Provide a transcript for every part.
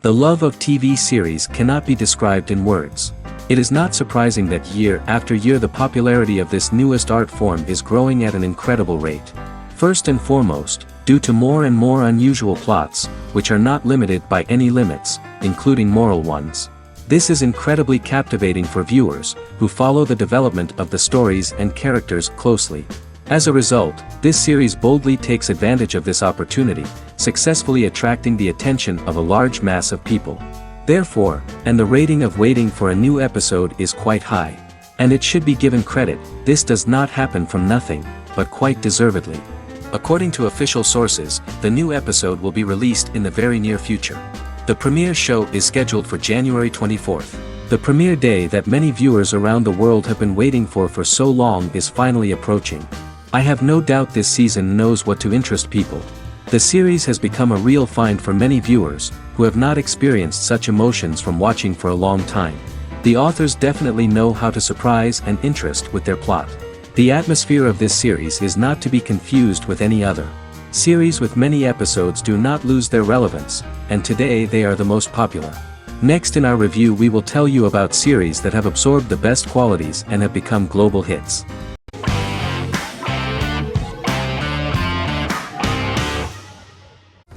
The love of TV series cannot be described in words. It is not surprising that year after year the popularity of this newest art form is growing at an incredible rate. First and foremost, due to more and more unusual plots, which are not limited by any limits, including moral ones. This is incredibly captivating for viewers, who follow the development of the stories and characters closely. As a result, this series boldly takes advantage of this opportunity, successfully attracting the attention of a large mass of people. Therefore, and the rating of waiting for a new episode is quite high. And it should be given credit, this does not happen from nothing, but quite deservedly. According to official sources, the new episode will be released in the very near future. The premiere show is scheduled for January 24th. The premiere day that many viewers around the world have been waiting for so long is finally approaching. I have no doubt this season knows what to interest people. The series has become a real find for many viewers, who have not experienced such emotions from watching for a long time. The authors definitely know how to surprise and interest with their plot. The atmosphere of this series is not to be confused with any other. Series with many episodes do not lose their relevance, and today they are the most popular. Next in our review we will tell you about series that have absorbed the best qualities and have become global hits.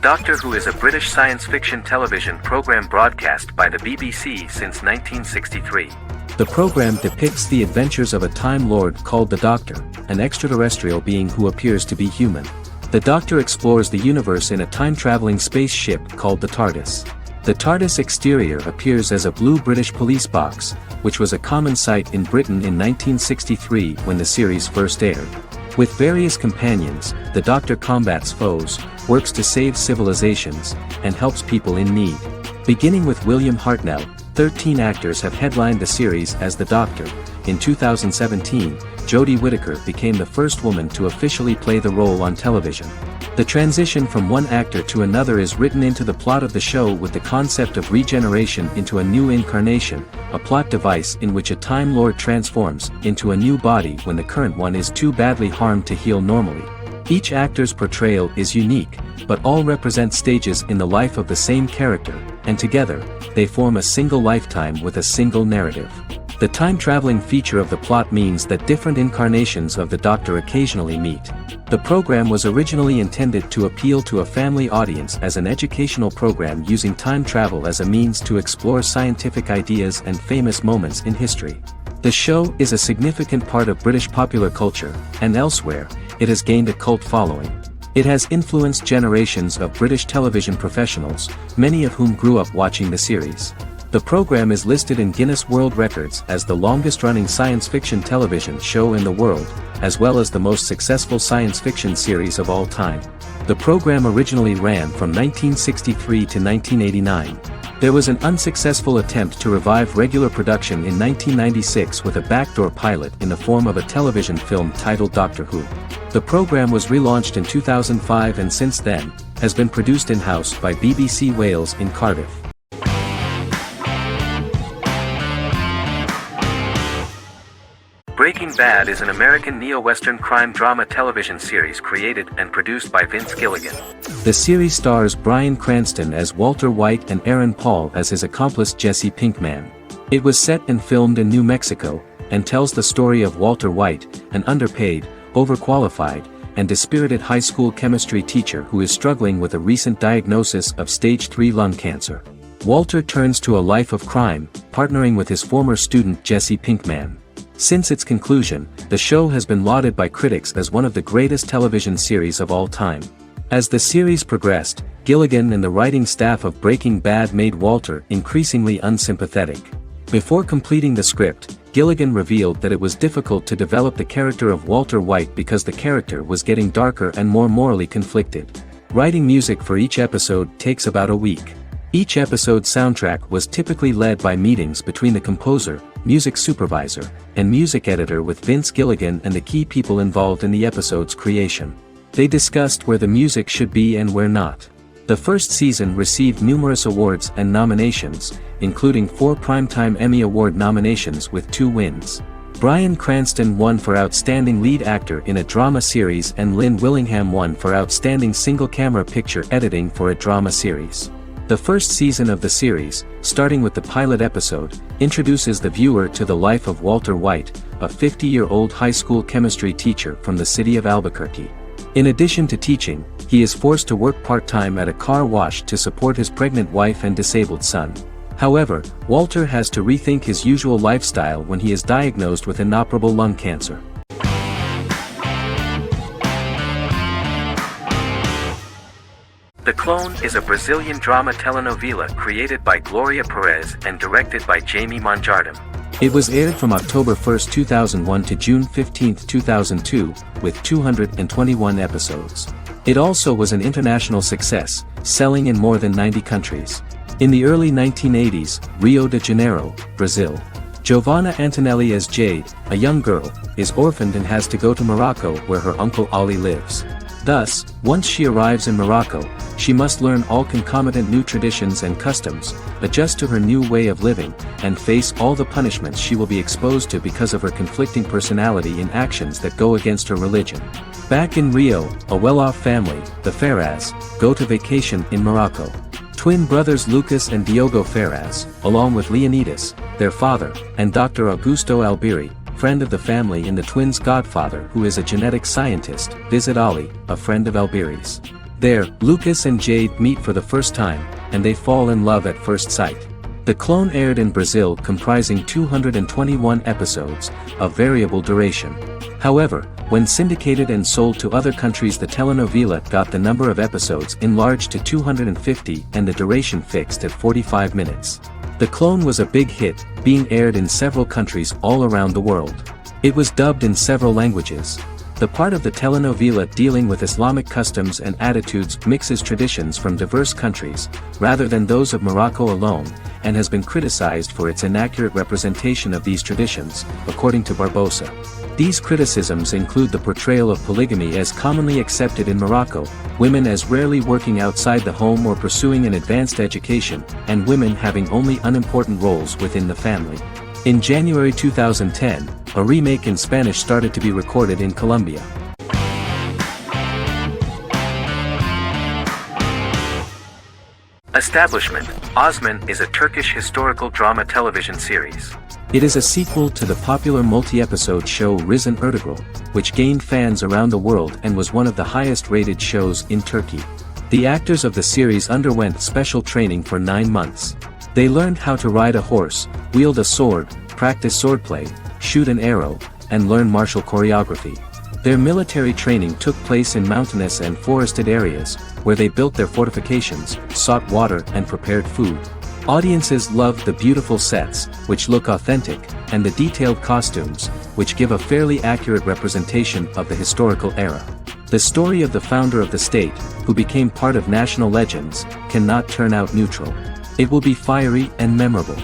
Doctor Who is a British science fiction television program broadcast by the BBC since 1963. The program depicts the adventures of a Time Lord called the Doctor, an extraterrestrial being who appears to be human. The Doctor explores the universe in a time-traveling spaceship called the TARDIS. The TARDIS exterior appears as a blue British police box, which was a common sight in Britain in 1963 when the series first aired. With various companions, the Doctor combats foes, works to save civilizations, and helps people in need. Beginning with William Hartnell, 13 actors have headlined the series as the Doctor. In 2017, Jodie Whittaker became the first woman to officially play the role on television. The transition from one actor to another is written into the plot of the show with the concept of regeneration into a new incarnation, a plot device in which a Time Lord transforms into a new body when the current one is too badly harmed to heal normally. Each actor's portrayal is unique, but all represent stages in the life of the same character, and together, they form a single lifetime with a single narrative. The time-traveling feature of the plot means that different incarnations of the Doctor occasionally meet. The program was originally intended to appeal to a family audience as an educational program using time travel as a means to explore scientific ideas and famous moments in history. The show is a significant part of British popular culture, and elsewhere, it has gained a cult following. It has influenced generations of British television professionals, many of whom grew up watching the series. The program is listed in Guinness World Records as the longest-running science fiction television show in the world, as well as the most successful science fiction series of all time. The program originally ran from 1963 to 1989. There was an unsuccessful attempt to revive regular production in 1996 with a backdoor pilot in the form of a television film titled Doctor Who. The program was relaunched in 2005 and since then, has been produced in-house by BBC Wales in Cardiff. Breaking Bad is an American neo-Western crime drama television series created and produced by Vince Gilligan. The series stars Bryan Cranston as Walter White and Aaron Paul as his accomplice Jesse Pinkman. It was set and filmed in New Mexico, and tells the story of Walter White, an underpaid, overqualified, and dispirited high school chemistry teacher who is struggling with a recent diagnosis of stage 3 lung cancer. Walter turns to a life of crime, partnering with his former student Jesse Pinkman. Since its conclusion, the show has been lauded by critics as one of the greatest television series of all time. As the series progressed, Gilligan and the writing staff of Breaking Bad made Walter increasingly unsympathetic. Before completing the script, Gilligan revealed that it was difficult to develop the character of Walter White because the character was getting darker and more morally conflicted. Writing music for each episode takes about a week. Each episode's soundtrack was typically led by meetings between the composer, music supervisor, and music editor with Vince Gilligan and the key people involved in the episode's creation. They discussed where the music should be and where not. The first season received numerous awards and nominations, including 4 Primetime Emmy Award nominations with 2 wins. Bryan Cranston won for Outstanding Lead Actor in a Drama Series and Lynn Willingham won for Outstanding Single-Camera Picture Editing for a Drama Series. The first season of the series, starting with the pilot episode, introduces the viewer to the life of Walter White, a 50-year-old high school chemistry teacher from the city of Albuquerque. In addition to teaching, he is forced to work part-time at a car wash to support his pregnant wife and disabled son. However, Walter has to rethink his usual lifestyle when he is diagnosed with inoperable lung cancer. The Clone is a Brazilian drama telenovela created by Gloria Perez and directed by Jamie Monjardim. It was aired from October 1, 2001 to June 15, 2002, with 221 episodes. It also was an international success, selling in more than 90 countries. In the early 1980s, Rio de Janeiro, Brazil. Giovanna Antonelli as Jade, a young girl, is orphaned and has to go to Morocco where her uncle Ali lives. Thus, once she arrives in Morocco, she must learn all concomitant new traditions and customs, adjust to her new way of living, and face all the punishments she will be exposed to because of her conflicting personality in actions that go against her religion. Back in Rio, a well-off family, the Ferraz, go to vacation in Morocco. Twin brothers Lucas and Diogo Ferraz, along with Leonidas, their father, and Dr. Augusto Albiri, friend of the family and the twins' godfather who is a genetic scientist, visit Ali, a friend of Albiri's. There, Lucas and Jade meet for the first time, and they fall in love at first sight. The Clone aired in Brazil comprising 221 episodes, of variable duration. However, when syndicated and sold to other countries, the telenovela got the number of episodes enlarged to 250 and the duration fixed at 45 minutes. The Clone was a big hit, being aired in several countries all around the world. It was dubbed in several languages. The part of the telenovela dealing with Islamic customs and attitudes mixes traditions from diverse countries, rather than those of Morocco alone, and has been criticized for its inaccurate representation of these traditions, according to Barbosa. These criticisms include the portrayal of polygamy as commonly accepted in Morocco, women as rarely working outside the home or pursuing an advanced education, and women having only unimportant roles within the family. In January 2010, a remake in Spanish started to be recorded in Colombia. Establishment: Osman is a Turkish historical drama television series. It is a sequel to the popular multi-episode show Risen Ertugrul, which gained fans around the world and was one of the highest-rated shows in Turkey. The actors of the series underwent special training for 9 months. They learned how to ride a horse, wield a sword, practice swordplay, shoot an arrow, and learn martial choreography. Their military training took place in mountainous and forested areas, where they built their fortifications, sought water and prepared food. Audiences loved the beautiful sets, which look authentic, and the detailed costumes, which give a fairly accurate representation of the historical era. The story of the founder of the state, who became part of national legends, cannot turn out neutral. It will be fiery and memorable.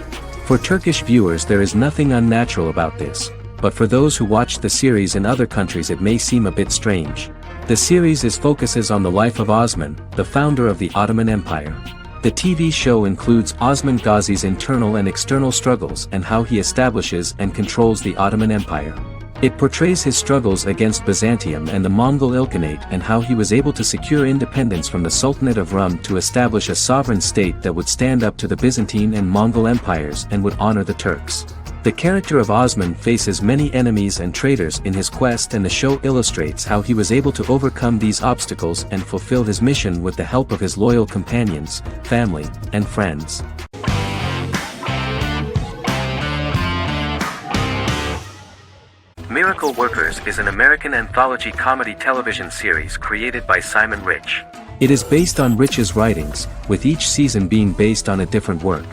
For Turkish viewers, there is nothing unnatural about this, but for those who watch the series in other countries it may seem a bit strange. The series focuses on the life of Osman, the founder of the Ottoman Empire. The TV show includes Osman Ghazi's internal and external struggles and how he establishes and controls the Ottoman Empire. It portrays his struggles against Byzantium and the Mongol Ilkhanate and how he was able to secure independence from the Sultanate of Rum to establish a sovereign state that would stand up to the Byzantine and Mongol empires and would honor the Turks. The character of Osman faces many enemies and traitors in his quest, and the show illustrates how he was able to overcome these obstacles and fulfill his mission with the help of his loyal companions, family, and friends. Miracle Workers is an American anthology comedy television series created by Simon Rich. It is based on Rich's writings, with each season being based on a different work.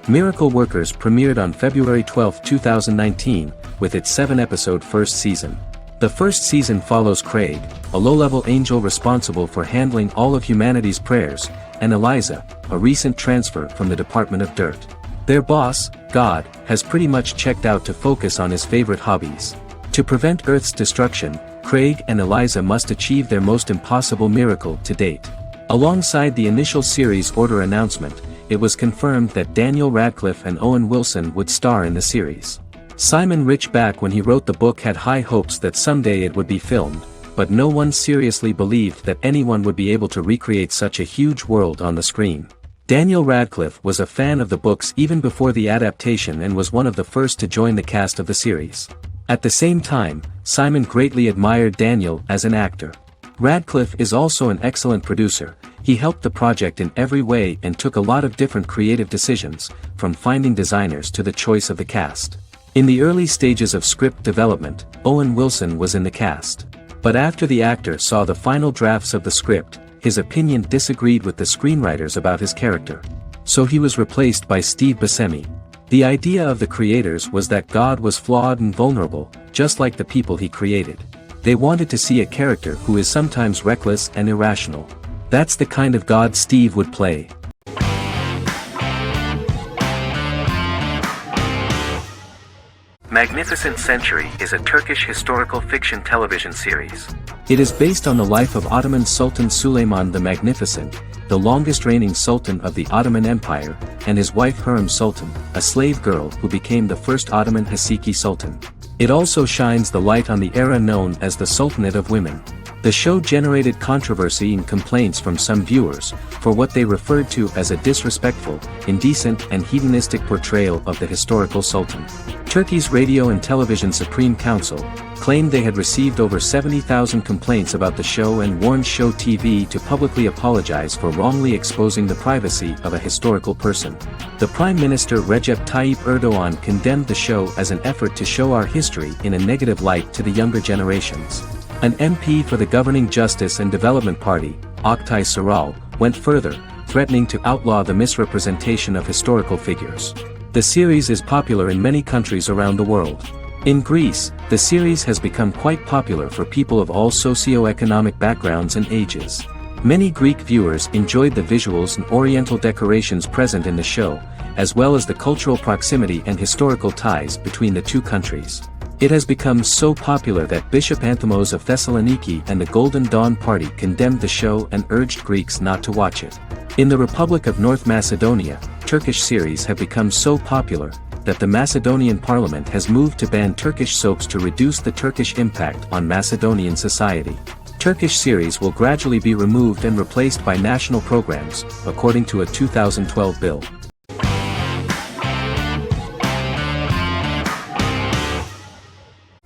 Miracle Workers premiered on February 12, 2019, with its 7-episode first season. The first season follows Craig, a low-level angel responsible for handling all of humanity's prayers, and Eliza, a recent transfer from the Department of Dirt. Their boss, God, has pretty much checked out to focus on his favorite hobbies. To prevent Earth's destruction, Craig and Eliza must achieve their most impossible miracle to date. Alongside the initial series order announcement, it was confirmed that Daniel Radcliffe and Owen Wilson would star in the series. Simon Rich, back when he wrote the book, had high hopes that someday it would be filmed, but no one seriously believed that anyone would be able to recreate such a huge world on the screen. Daniel Radcliffe was a fan of the books even before the adaptation and was one of the first to join the cast of the series. At the same time, Simon greatly admired Daniel as an actor. Radcliffe is also an excellent producer. He helped the project in every way and took a lot of different creative decisions, from finding designers to the choice of the cast. In the early stages of script development, Owen Wilson was in the cast. But after the actor saw the final drafts of the script, his opinion disagreed with the screenwriters about his character. So he was replaced by Steve Buscemi. The idea of the creators was that God was flawed and vulnerable, just like the people he created. They wanted to see a character who is sometimes reckless and irrational. That's the kind of God Steve would play. Magnificent Century is a Turkish historical fiction television series. It is based on the life of Ottoman Sultan Süleyman the Magnificent, the longest reigning sultan of the Ottoman Empire, and his wife Hürrem Sultan, a slave girl who became the first Ottoman Kisikey Sultan. It also shines the light on the era known as the Sultanate of Women. The show generated controversy and complaints from some viewers, for what they referred to as a disrespectful, indecent and hedonistic portrayal of the historical sultan. Turkey's Radio and Television Supreme Council claimed they had received over 70,000 complaints about the show and warned Show TV to publicly apologize for wrongly exposing the privacy of a historical person. The Prime Minister Recep Tayyip Erdoğan condemned the show as an effort to show our history in a negative light to the younger generations. An MP for the governing Justice and Development Party, Oktay Saral, went further, threatening to outlaw the misrepresentation of historical figures. The series is popular in many countries around the world. In Greece, the series has become quite popular for people of all socio-economic backgrounds and ages. Many Greek viewers enjoyed the visuals and oriental decorations present in the show, as well as the cultural proximity and historical ties between the two countries. It has become so popular that Bishop Anthimos of Thessaloniki and the Golden Dawn Party condemned the show and urged Greeks not to watch it. In the Republic of North Macedonia, Turkish series have become so popular that the Macedonian parliament has moved to ban Turkish soaps to reduce the Turkish impact on Macedonian society. Turkish series will gradually be removed and replaced by national programs, according to a 2012 bill.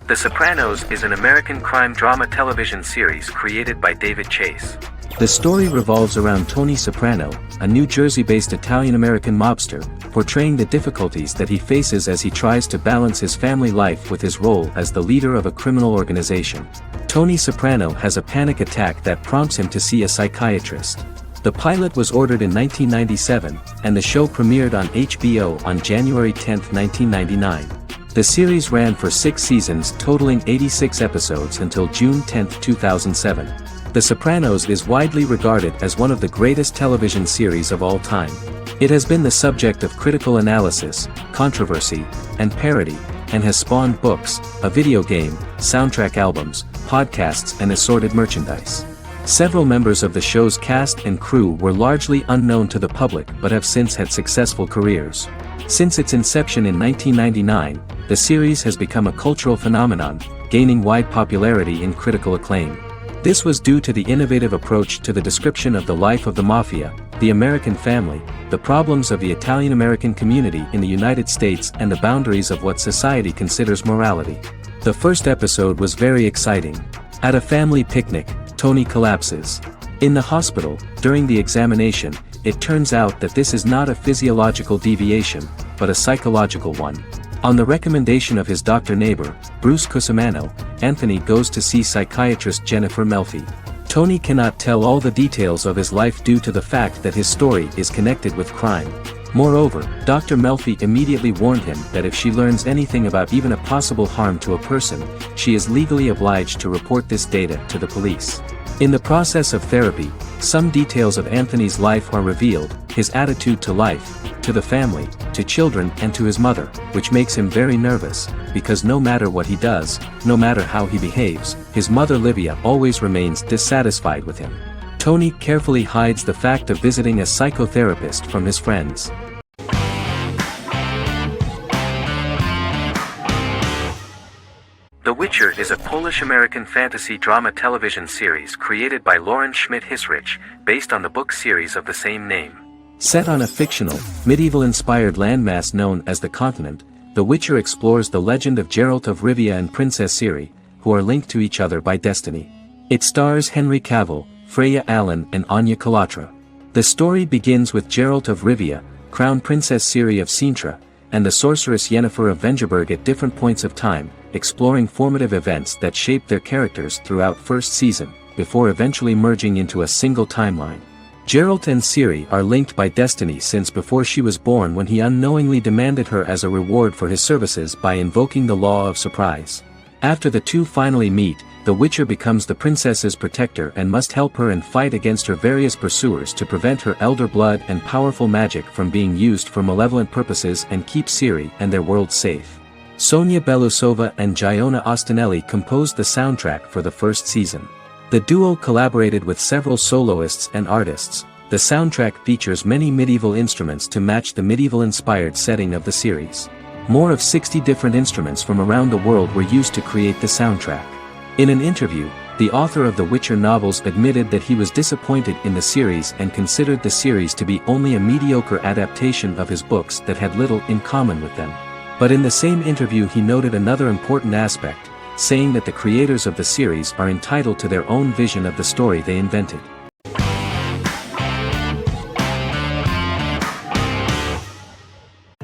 The Sopranos is an American crime drama television series created by David Chase. The story revolves around Tony Soprano, a New Jersey-based Italian-American mobster, portraying the difficulties that he faces as he tries to balance his family life with his role as the leader of a criminal organization. Tony Soprano has a panic attack that prompts him to see a psychiatrist. The pilot was ordered in 1997, and the show premiered on HBO on January 10, 1999. The series ran for 6 seasons totaling 86 episodes until June 10, 2007. The Sopranos is widely regarded as one of the greatest television series of all time. It has been the subject of critical analysis, controversy, and parody, and has spawned books, a video game, soundtrack albums, podcasts and assorted merchandise. Several members of the show's cast and crew were largely unknown to the public but have since had successful careers. Since its inception in 1999, the series has become a cultural phenomenon, gaining wide popularity and critical acclaim. This was due to the innovative approach to the description of the life of the mafia, the American family, the problems of the Italian-American community in the United States and the boundaries of what society considers morality. The first episode was very exciting. At a family picnic, Tony collapses. In the hospital, during the examination, it turns out that this is not a physiological deviation, but a psychological one. On the recommendation of his doctor neighbor, Bruce Cusimano, Anthony goes to see psychiatrist Jennifer Melfi. Tony cannot tell all the details of his life due to the fact that his story is connected with crime. Moreover, Dr. Melfi immediately warned him that if she learns anything about even a possible harm to a person, she is legally obliged to report this data to the police. In the process of therapy, some details of Anthony's life are revealed, his attitude to life, to the family, to children and to his mother, which makes him very nervous, because no matter what he does, no matter how he behaves, his mother Livia always remains dissatisfied with him. Tony carefully hides the fact of visiting a psychotherapist from his friends. The Witcher is a Polish-American fantasy drama television series created by Lauren Schmidt-Hisrich, based on the book series of the same name. Set on a fictional, medieval-inspired landmass known as the Continent, The Witcher explores the legend of Geralt of Rivia and Princess Ciri, who are linked to each other by destiny. It stars Henry Cavill, Freya Allan and Anya Chalotra. The story begins with Geralt of Rivia, Crown Princess Ciri of Sintra, and the sorceress Yennefer of Vengerberg at different points of time, exploring formative events that shaped their characters throughout first season, before eventually merging into a single timeline. Geralt and Ciri are linked by destiny since before she was born, when he unknowingly demanded her as a reward for his services by invoking the law of surprise. After the two finally meet, the Witcher becomes the princess's protector and must help her and fight against her various pursuers to prevent her elder blood and powerful magic from being used for malevolent purposes and keep Ciri and their world safe. Sonia Belousova and Giona Ostinelli composed the soundtrack for the first season. The duo collaborated with several soloists and artists. The soundtrack features many medieval instruments to match the medieval-inspired setting of the series. More of 60 different instruments from around the world were used to create the soundtrack. In an interview, the author of the Witcher novels admitted that he was disappointed in the series and considered the series to be only a mediocre adaptation of his books that had little in common with them. But in the same interview he noted another important aspect, saying that the creators of the series are entitled to their own vision of the story they invented.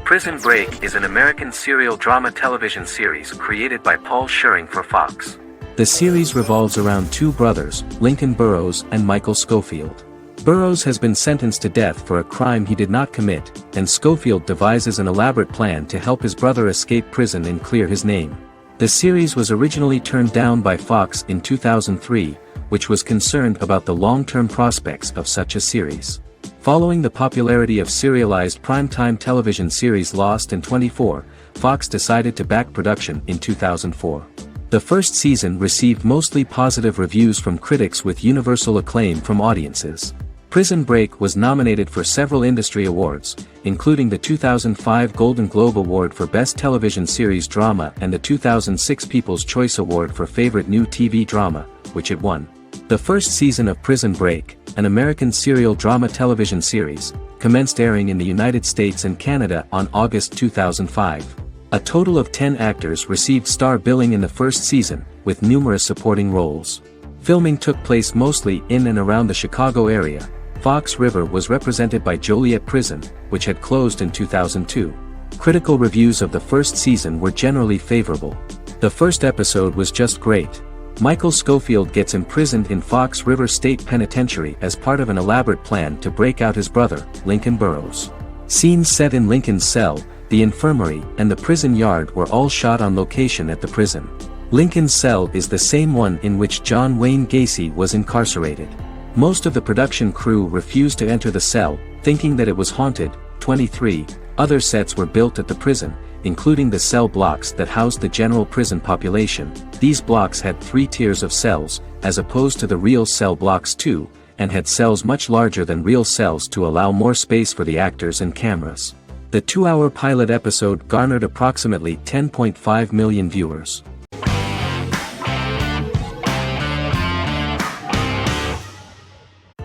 Prison Break is an American serial drama television series created by Paul Schering for Fox. The series revolves around two brothers, Lincoln Burrows and Michael Schofield. Burrows has been sentenced to death for a crime he did not commit, and Schofield devises an elaborate plan to help his brother escape prison and clear his name. The series was originally turned down by Fox in 2003, which was concerned about the long-term prospects of such a series. Following the popularity of serialized primetime television series Lost in 24, Fox decided to back production in 2004. The first season received mostly positive reviews from critics with universal acclaim from audiences. Prison Break was nominated for several industry awards, including the 2005 Golden Globe Award for Best Television Series Drama and the 2006 People's Choice Award for Favorite New TV Drama, which it won. The first season of Prison Break, an American serial drama television series, commenced airing in the United States and Canada on August 2005. A total of 10 actors received star billing in the first season, with numerous supporting roles. Filming took place mostly in and around the Chicago area. Fox River was represented by Joliet Prison, which had closed in 2002. Critical reviews of the first season were generally favorable. The first episode was just great. Michael Schofield gets imprisoned in Fox River State Penitentiary as part of an elaborate plan to break out his brother, Lincoln Burrows. Scenes set in Lincoln's cell, the infirmary, and the prison yard were all shot on location at the prison. Lincoln's cell is the same one in which John Wayne Gacy was incarcerated. Most of the production crew refused to enter the cell, thinking that it was haunted. 23 other sets were built at the prison, including the cell blocks that housed the general prison population. These blocks had 3 tiers of cells, as opposed to the real cell blocks 2, and had cells much larger than real cells to allow more space for the actors and cameras. The 2-hour pilot episode garnered approximately 10.5 million viewers.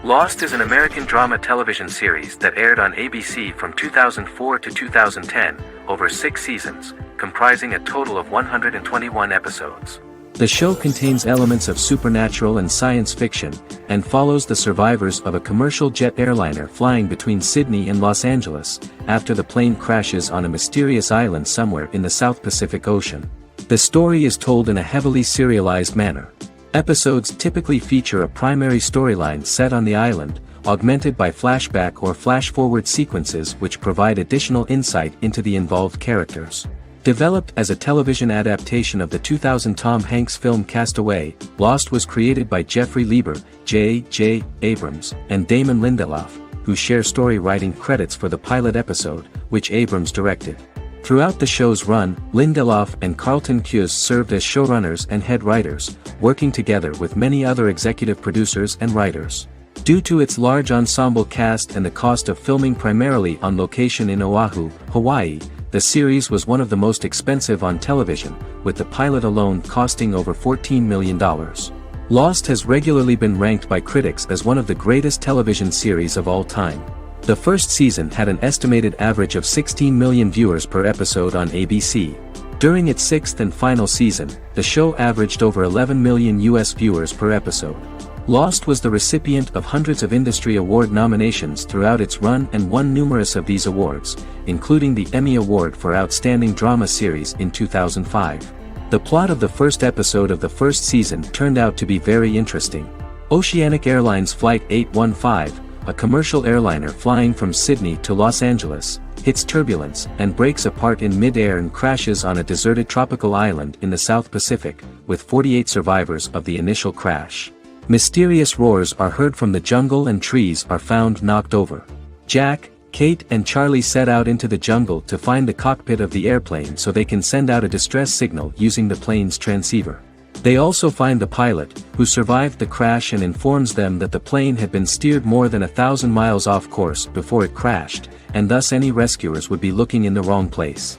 Lost is an American drama television series that aired on ABC from 2004 to 2010, over 6 seasons, comprising a total of 121 episodes. The show contains elements of supernatural and science fiction, and follows the survivors of a commercial jet airliner flying between Sydney and Los Angeles, after the plane crashes on a mysterious island somewhere in the South Pacific Ocean. The story is told in a heavily serialized manner. Episodes typically feature a primary storyline set on the island, augmented by flashback or flash-forward sequences which provide additional insight into the involved characters. Developed as a television adaptation of the 2000 Tom Hanks film Castaway, Lost was created by Jeffrey Lieber, J.J. Abrams, and Damon Lindelof, who share story writing credits for the pilot episode, which Abrams directed. Throughout the show's run, Lindelof and Carlton Cuse served as showrunners and head writers, working together with many other executive producers and writers. Due to its large ensemble cast and the cost of filming primarily on location in Oahu, Hawaii, the series was one of the most expensive on television, with the pilot alone costing over $14 million. Lost has regularly been ranked by critics as one of the greatest television series of all time. The first season had an estimated average of 16 million viewers per episode on ABC. During its sixth and final season, the show averaged over 11 million US viewers per episode. Lost was the recipient of hundreds of industry award nominations throughout its run and won numerous of these awards, including the Emmy Award for Outstanding Drama Series in 2005. The plot of the first episode of the first season turned out to be very interesting. Oceanic Airlines Flight 815, a commercial airliner flying from Sydney to Los Angeles, hits turbulence and breaks apart in mid-air and crashes on a deserted tropical island in the South Pacific, with 48 survivors of the initial crash. Mysterious roars are heard from the jungle and trees are found knocked over. Jack, Kate and Charlie set out into the jungle to find the cockpit of the airplane so they can send out a distress signal using the plane's transceiver. They also find the pilot, who survived the crash and informs them that the plane had been steered more than 1,000 miles off course before it crashed, and thus any rescuers would be looking in the wrong place.